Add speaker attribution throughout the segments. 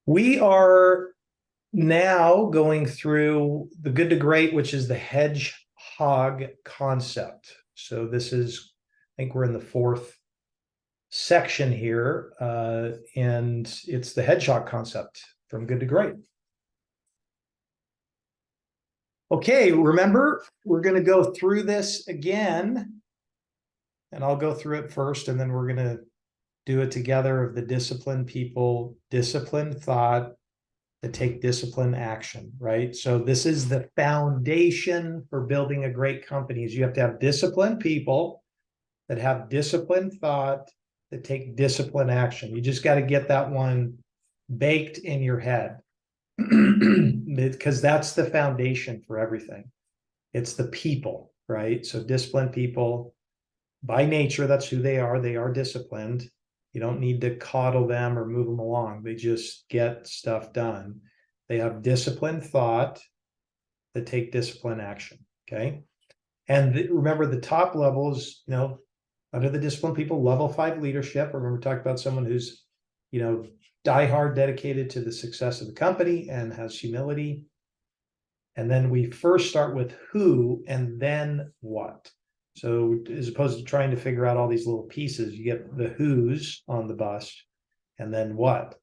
Speaker 1: We are now going through the good to great, which is the hedgehog concept. So this is, I think we're in the fourth section here, and it's the hedgehog concept from good to great. Okay, remember, we're going to go through this again, and I'll go through it first, and then we're going to do it together of the disciplined people, disciplined thought, that take disciplined action, right? So this is the foundation for building a great company is you have to have disciplined people that have disciplined thought, that take disciplined action. You just got to get that one baked in your head because that's the foundation for everything. It's the people, right? So disciplined people, by nature, that's who they are. They are disciplined. You don't need to coddle them or move them along. They just get stuff done. They have disciplined thought that take disciplined action. Okay. And remember, the top levels, under the disciplined people, level 5 leadership. Remember, we talked about someone who's, diehard dedicated to the success of the company and has humility. And then we first start with who and then what. So as opposed to trying to figure out all these little pieces, you get the who's on the bus and then what.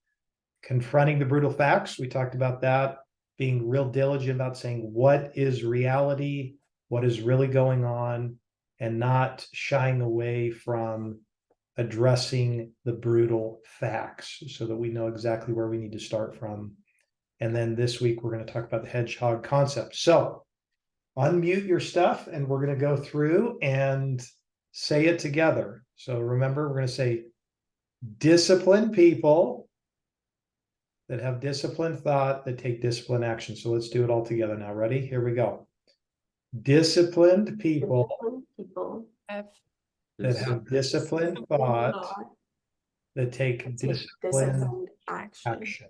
Speaker 1: Confronting the brutal facts, we talked about that, being real diligent about saying what is reality, what is really going on, and not shying away from addressing the brutal facts so that we know exactly where we need to start from. And then this week, we're going to talk about the hedgehog concept. So unmute your stuff and we're going to go through and say it together. So remember, we're going to say disciplined people that have disciplined thought that take disciplined action. So let's do it all together now. Ready? Here we go. Disciplined people that have disciplined thought that take disciplined action.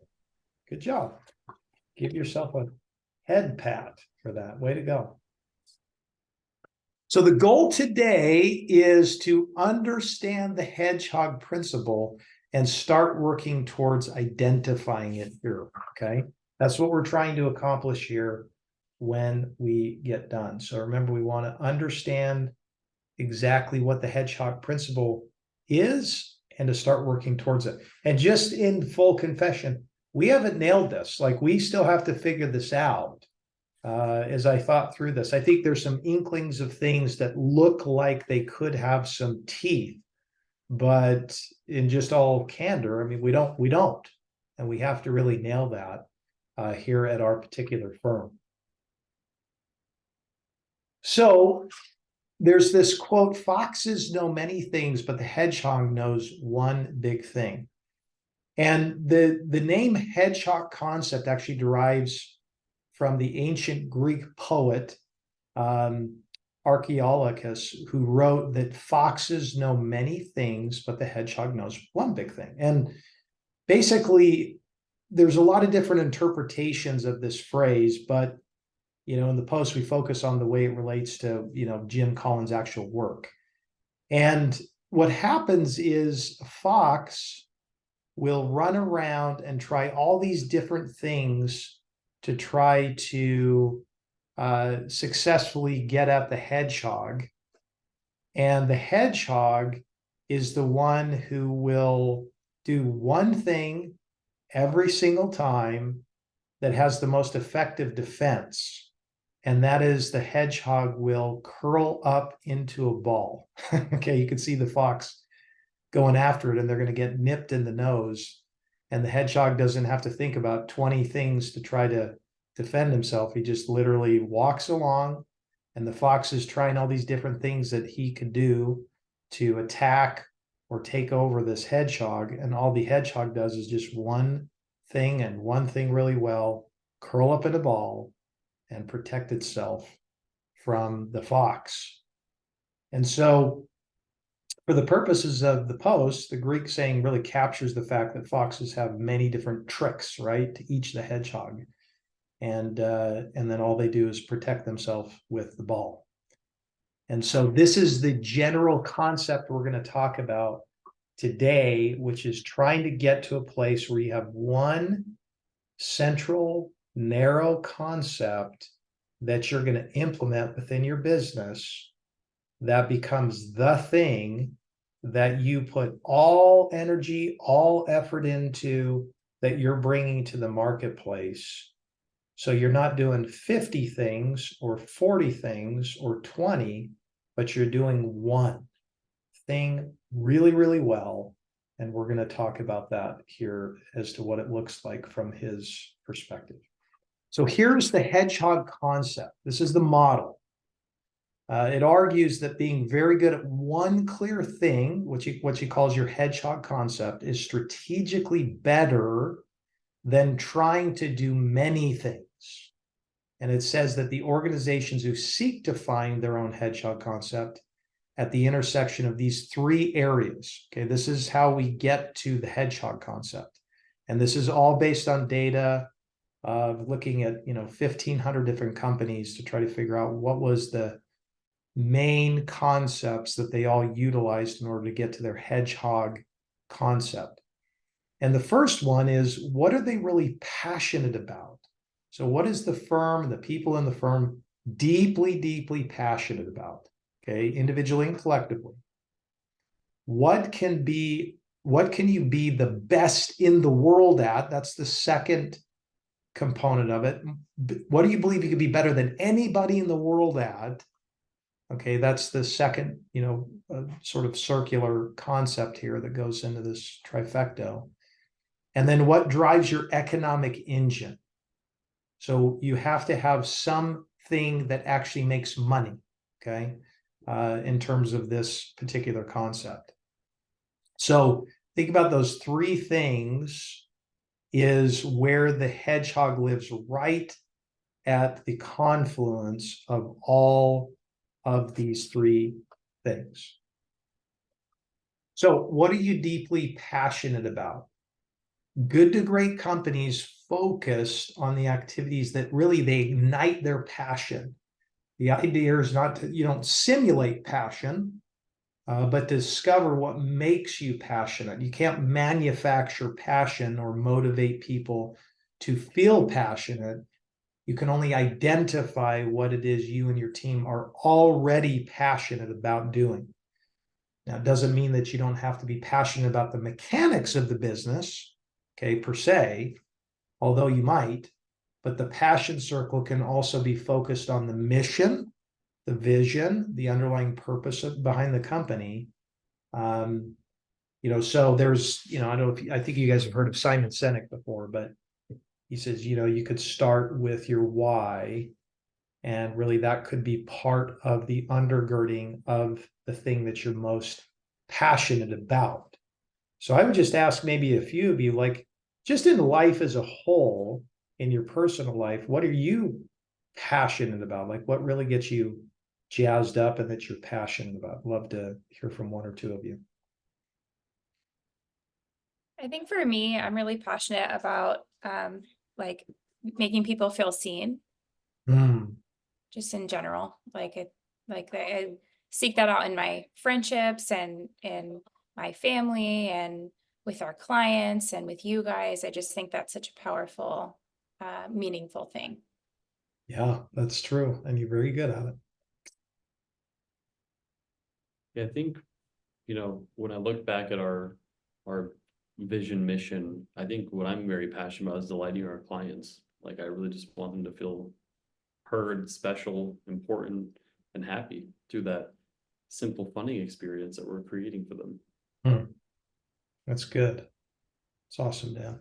Speaker 1: Good job. Give yourself a head pat for that. Way to go. So the goal today is to understand the hedgehog principle and start working towards identifying it here, okay? That's what we're trying to accomplish here when we get done. So remember, we want to understand exactly what the hedgehog principle is and to start working towards it. And just in full confession, we haven't nailed this. Like, we still have to figure this out. As I thought through this, I think there's some inklings of things that look like they could have some teeth, but in just all candor, I mean, we don't, and we have to really nail that here at our particular firm. So there's this quote: foxes know many things, but the hedgehog knows one big thing. And the name hedgehog concept actually derives from the ancient Greek poet Archaeologus, who wrote that foxes know many things, but the hedgehog knows one big thing. And basically, there's a lot of different interpretations of this phrase, but in the post, we focus on the way it relates to Jim Collins' actual work. And what happens is a fox will run around and try all these different things to try to successfully get at the hedgehog. And the hedgehog is the one who will do one thing every single time that has the most effective defense. And that is, the hedgehog will curl up into a ball. Okay, you can see the fox going after it, and they're going to get nipped in the nose. And the hedgehog doesn't have to think about 20 things to try to defend himself. He just literally walks along, and the fox is trying all these different things that he could do to attack or take over this hedgehog. And all the hedgehog does is just one thing, and one thing really well: curl up in a ball and protect itself from the fox. And so, for the purposes of the post, the Greek saying really captures the fact that foxes have many different tricks, right, to each the hedgehog. And then all they do is protect themselves with the ball. And so this is the general concept we're going to talk about today, which is trying to get to a place where you have one central, narrow concept that you're going to implement within your business that becomes the thing that you put all energy, all effort into, that you're bringing to the marketplace. So you're not doing 50 things or 40 things or 20, but you're doing one thing really, really well. And we're going to talk about that here as to what it looks like from his perspective. So here's the hedgehog concept. This is the model. It argues that being very good at one clear thing, which he calls your hedgehog concept, is strategically better than trying to do many things. And it says that the organizations who seek to find their own hedgehog concept at the intersection of these three areas, okay, this is how we get to the hedgehog concept. And this is all based on data of looking at 1,500 different companies to try to figure out what was the main concepts that they all utilized in order to get to their hedgehog concept. And the first one is, what are they really passionate about? So what is the firm, the people in the firm deeply, deeply passionate about? Okay, individually and collectively. What can you be the best in the world at? That's the second component of it. What do you believe you could be better than anybody in the world at? Okay, that's the second, sort of circular concept here that goes into this trifecta. And then what drives your economic engine? So you have to have something that actually makes money, okay, in terms of this particular concept. So think about those three things is where the hedgehog lives, right at the confluence of all of these three things. So what are you deeply passionate about? Good to great companies focus on the activities that really they ignite their passion. The idea is not to, you don't simulate passion, but discover what makes you passionate. You can't manufacture passion or motivate people to feel passionate. You can only identify what it is you and your team are already passionate about doing. Now, it doesn't mean that you don't have to be passionate about the mechanics of the business, okay, per se, although you might, but the passion circle can also be focused on the mission, the vision, the underlying purpose behind the company. So there's, I don't know if I think you guys have heard of Simon Sinek before, but he says, you could start with your why, and really that could be part of the undergirding of the thing that you're most passionate about. So I would just ask maybe a few of you, like, just in life as a whole, in your personal life, what are you passionate about? Like, what really gets you jazzed up and that you're passionate about? Love to hear from one or two of you.
Speaker 2: I think for me, I'm really passionate about like making people feel seen, just in general. I seek that out in my friendships and in my family and with our clients and with you guys. I just think that's such a powerful, meaningful thing.
Speaker 1: Yeah, that's true. And you're very good at it.
Speaker 3: Yeah, I think, when I look back at our vision mission, I think what I'm very passionate about is delighting our clients. Like, I really just want them to feel heard, special, important, and happy through that simple funding experience that we're creating for them.
Speaker 1: That's good. It's awesome, Dan.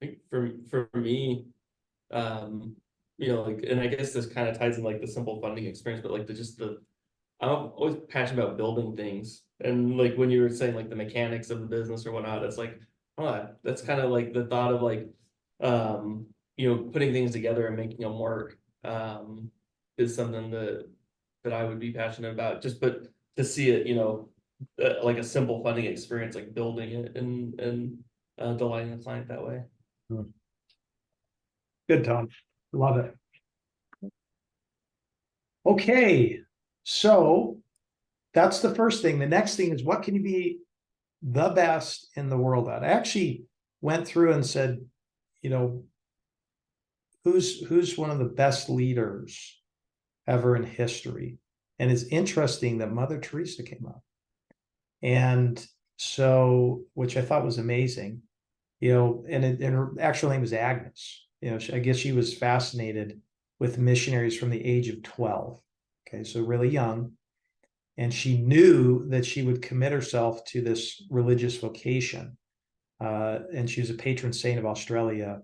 Speaker 4: I think for me, and I guess this kind of ties in like the simple funding experience, but like I'm always passionate about building things. And like when you were saying like the mechanics of the business or whatnot, it's like, that's kind of like the thought of like, putting things together and making them work, is something that I would be passionate about. But to see it, like a simple funding experience, like building it and delighting the client that way.
Speaker 1: Good, Tom. Love it. Okay, so that's the first thing. The next thing is, what can you be the best in the world at? I actually went through and said, you know, who's one of the best leaders ever in history? And it's interesting that Mother Teresa came up. And so, which I thought was amazing, you know, and her actual name was Agnes. You know, I guess she was fascinated with missionaries from the age of 12. Okay, so really young. And she knew that she would commit herself to this religious vocation. And she was a patron saint of Australia,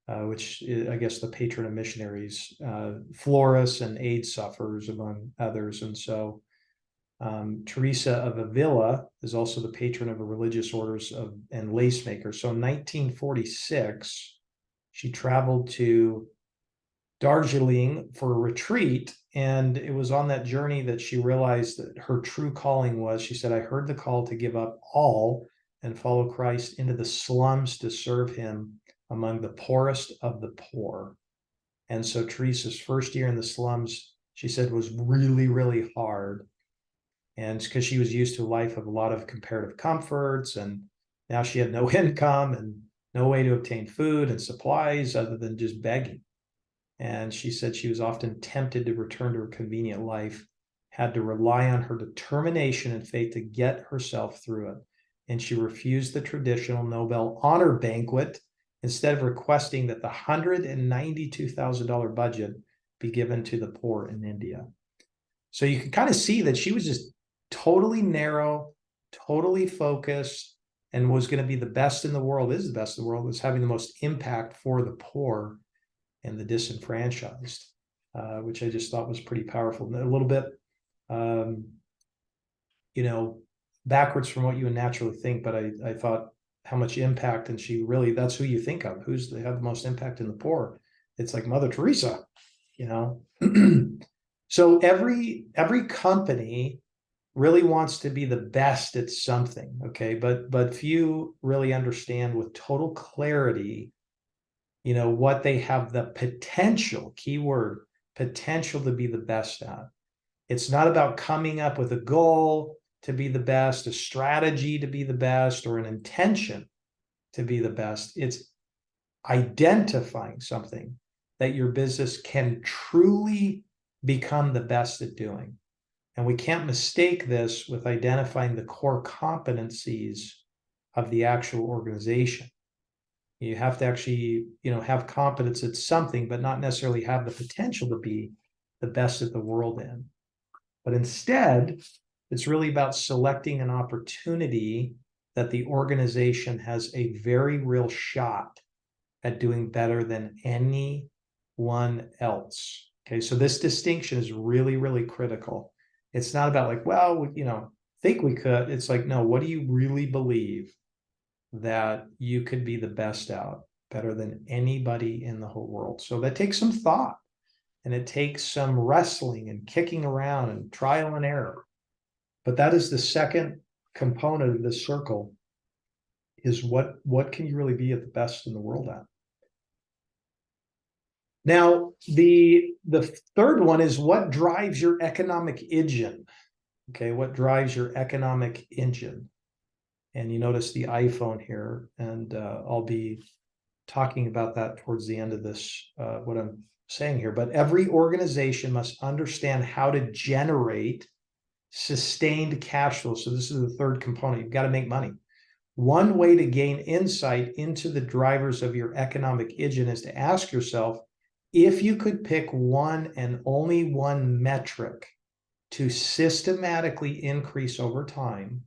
Speaker 1: which is, I guess, the patron of missionaries, florists and AIDS sufferers, among others. And so Teresa of Avila is also the patron of a religious orders and lace makers. So in 1946, she traveled to Darjeeling for a retreat. And it was on that journey that she realized that her true calling was, she said, I heard the call to give up all and follow Christ into the slums to serve him among the poorest of the poor. And so Teresa's first year in the slums, she said, was really, really hard. And because she was used to a life of a lot of comparative comforts, and now she had no income and no way to obtain food and supplies other than just begging. And she said she was often tempted to return to her convenient life, had to rely on her determination and faith to get herself through it. And she refused the traditional Nobel honor banquet, instead of requesting that the $192,000 budget be given to the poor in India. So you can kind of see that she was just totally narrow, totally focused, and was going to be the best in the world, is the best in the world, was having the most impact for the poor and the disenfranchised, which I just thought was pretty powerful. A little bit, you know, backwards from what you would naturally think, but I thought how much impact, and she really, that's who you think of, who's they have the most impact in the poor. It's like Mother Teresa, you know. So every company really wants to be the best at something, okay, but few really understand with total clarity, you know, what they have the potential, keyword, potential to be the best at. It's not about coming up with a goal to be the best, a strategy to be the best, or an intention to be the best. It's identifying something that your business can truly become the best at doing. And we can't mistake this with identifying the core competencies of the actual organization. You have to actually, you know, have competence at something, but not necessarily have the potential to be the best at the world in. But instead, it's really about selecting an opportunity that the organization has a very real shot at doing better than anyone else. Okay, so this distinction is really, really critical. It's not about like, well, you know, think we could. It's like, no, what do you really believe that you could be the best out, better than anybody in the whole world? So that takes some thought, and it takes some wrestling and kicking around and trial and error. But that is the second component of this circle, is what can you really be at the best in the world at? Now, the third one is what drives your economic engine. Okay, what drives your economic engine? And you notice the iPhone here, and I'll be talking about that towards the end of this, what I'm saying here. But every organization must understand how to generate sustained cash flow. So this is the third component. You've got to make money. One way to gain insight into the drivers of your economic engine is to ask yourself, if you could pick one and only one metric to systematically increase over time,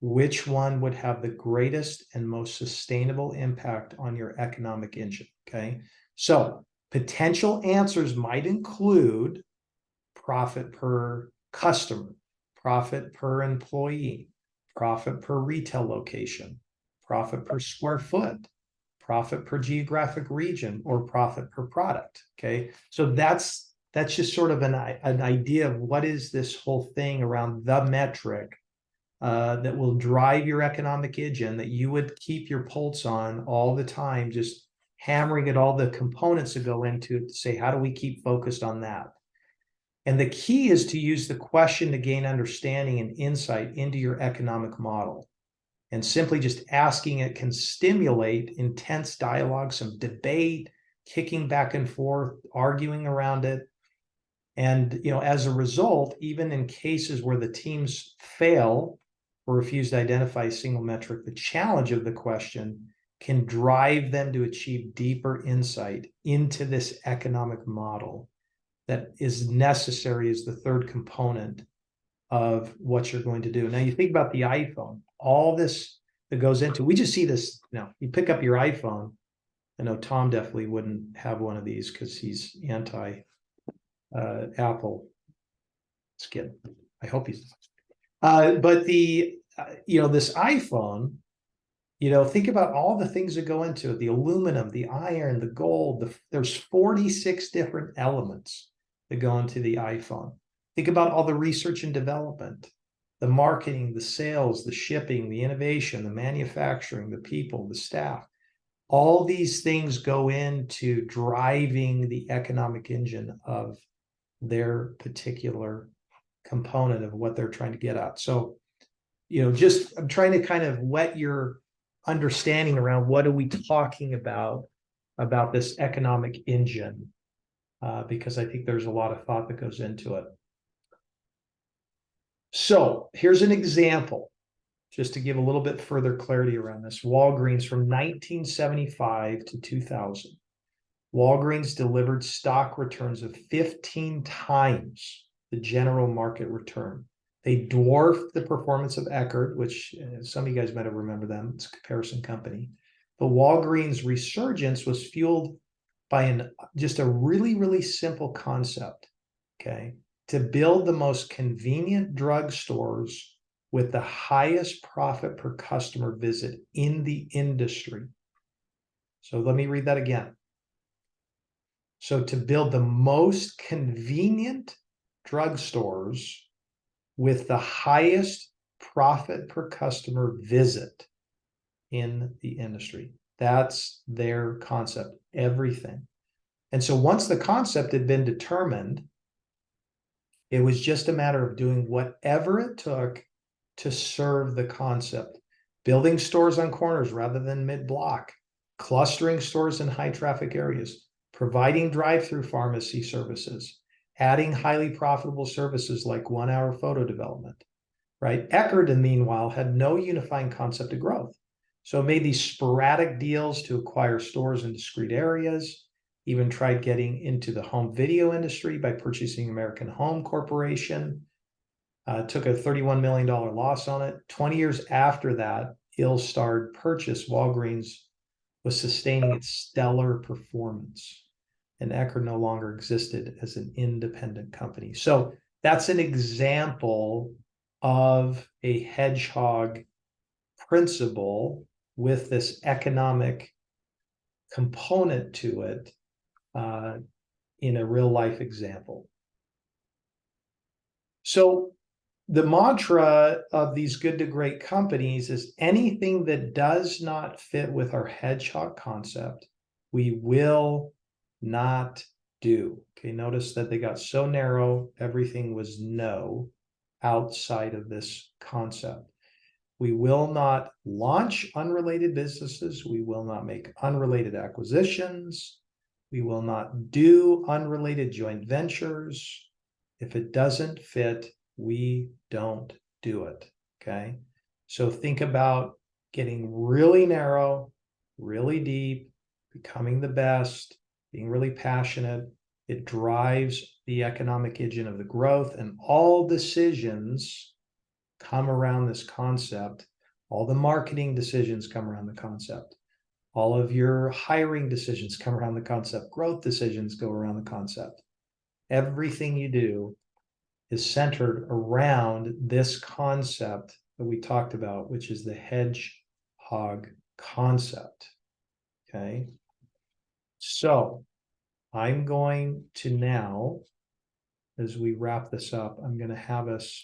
Speaker 1: which one would have the greatest and most sustainable impact on your economic engine? Okay, so potential answers might include profit per customer, profit per employee, profit per retail location, profit per square foot, profit per geographic region, or profit per product. Okay, so that's just sort of an idea of what is this whole thing around the metric that will drive your economic engine, that you would keep your pulse on all the time, just hammering at all the components that go into it to say, how do we keep focused on that? And the key is to use the question to gain understanding and insight into your economic model. And simply just asking it can stimulate intense dialogue, some debate, kicking back and forth, arguing around it. And, as a result, even in cases where the teams fail or refuse to identify a single metric, the challenge of the question can drive them to achieve deeper insight into this economic model that is necessary as the third component of what you're going to do. Now you think about the iPhone, all this that goes into, we just see this, you pick up your iPhone. I know Tom definitely wouldn't have one of these because he's anti Apple. Just kidding. I hope he's but this iPhone, think about all the things that go into it, the aluminum, the iron, the gold, there's 46 different elements that go into the iPhone. Think about all the research and development, the marketing, the sales, the shipping, the innovation, the manufacturing, the people, the staff. All these things go into driving the economic engine of their particular component of what they're trying to get at. So, I'm trying to kind of whet your understanding around what are we talking about this economic engine, because I think there's a lot of thought that goes into it. So here's an example, just to give a little bit further clarity around this. Walgreens from 1975 to 2000. Walgreens delivered stock returns of 15 times the general market return. They dwarfed the performance of Eckerd, which some of you guys might have remembered them. It's a comparison company. But Walgreens' resurgence was fueled by just a really, really simple concept, okay? To build the most convenient drugstores with the highest profit per customer visit in the industry. So let me read that again. So to build the most convenient drugstores with the highest profit per customer visit in the industry. That's their concept, everything. And so once the concept had been determined, it was just a matter of doing whatever it took to serve the concept. Building stores on corners rather than mid-block, clustering stores in high traffic areas, providing drive-through pharmacy services, adding highly profitable services like 1-hour photo development, right? Eckerd, meanwhile, had no unifying concept of growth. So it made these sporadic deals to acquire stores in discrete areas, even tried getting into the home video industry by purchasing American Home Corporation, took a $31 million loss on it. 20 years after that ill-starred purchase, Walgreens was sustaining its stellar performance, and Eckerd no longer existed as an independent company. So that's an example of a hedgehog principle with this economic component to it, in a real life example. So the mantra of these good to great companies is anything that does not fit with our hedgehog concept, we will not do. Okay, notice that they got so narrow, everything was no outside of this concept. We will not launch unrelated businesses. We will not make unrelated acquisitions. We will not do unrelated joint ventures. If it doesn't fit, we don't do it, okay? So think about getting really narrow, really deep, becoming the best, being really passionate. It drives the economic engine of the growth, and all decisions come around this concept. All the marketing decisions come around the concept. All of your hiring decisions come around the concept. Growth decisions go around the concept. Everything you do is centered around this concept that we talked about, which is the hedgehog concept. Okay. So I'm going to now, as we wrap this up, I'm going to have us